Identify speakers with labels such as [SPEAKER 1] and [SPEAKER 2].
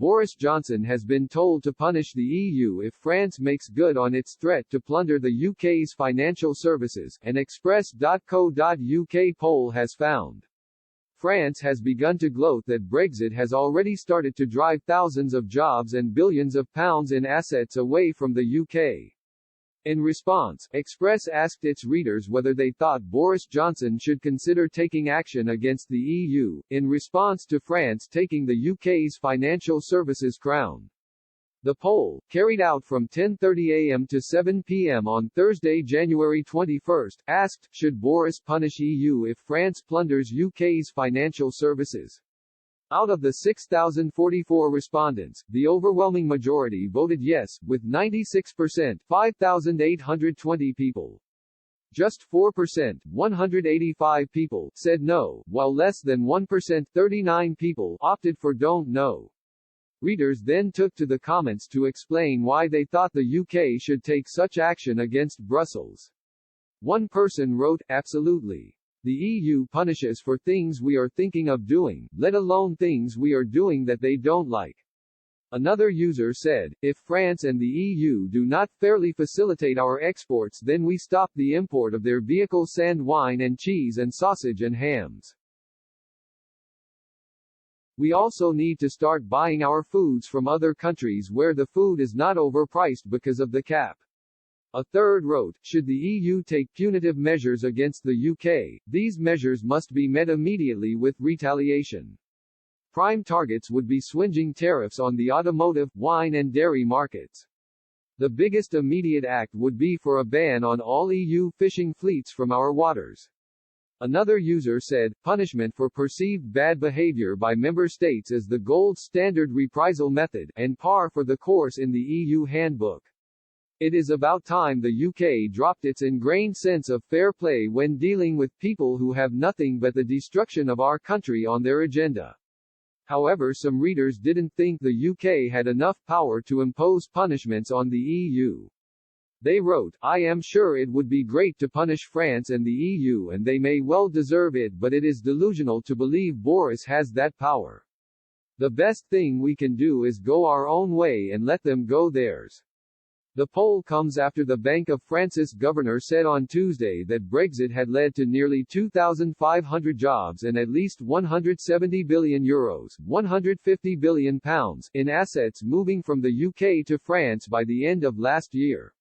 [SPEAKER 1] Boris Johnson has been told to punish the EU if France makes good on its threat to plunder the UK's financial services, an Express.co.uk poll has found. France has begun to gloat that Brexit has already started to drive thousands of jobs and billions of pounds in assets away from the UK. In response, Express asked its readers whether they thought Boris Johnson should consider taking action against the EU, in response to France taking the UK's financial services crown. The poll, carried out from 10:30 a.m. to 7 p.m. on Thursday, January 21, asked, should Boris punish EU if France plunders UK's financial services? Out of the 6,044 respondents, the overwhelming majority voted yes, with 96%, 5,820 people. Just 4%, 185 people, said no, while less than 1%, 39 people, opted for don't know. Readers then took to the comments to explain why they thought the UK should take such action against Brussels. One person wrote, absolutely. The EU punishes for things we are thinking of doing, let alone things we are doing that they don't like. Another user said, if France and the EU do not fairly facilitate our exports, then we stop the import of their vehicles, sand, wine and cheese and sausage and hams. We also need to start buying our foods from other countries where the food is not overpriced because of the cap. A third wrote, should the EU take punitive measures against the UK, these measures must be met immediately with retaliation. Prime targets would be swinging tariffs on the automotive, wine and dairy markets. The biggest immediate act would be for a ban on all EU fishing fleets from our waters. Another user said, punishment for perceived bad behavior by member states is the gold standard reprisal method, and par for the course in the EU handbook. It is about time the UK dropped its ingrained sense of fair play when dealing with people who have nothing but the destruction of our country on their agenda. However, some readers didn't think the UK had enough power to impose punishments on the EU. They wrote, I am sure it would be great to punish France and the EU and they may well deserve it, but it is delusional to believe Boris has that power. The best thing we can do is go our own way and let them go theirs. The poll comes after the Bank of France's governor said on Tuesday that Brexit had led to nearly 2,500 jobs and at least €170 billion, £150 billion, in assets moving from the UK to France by the end of last year.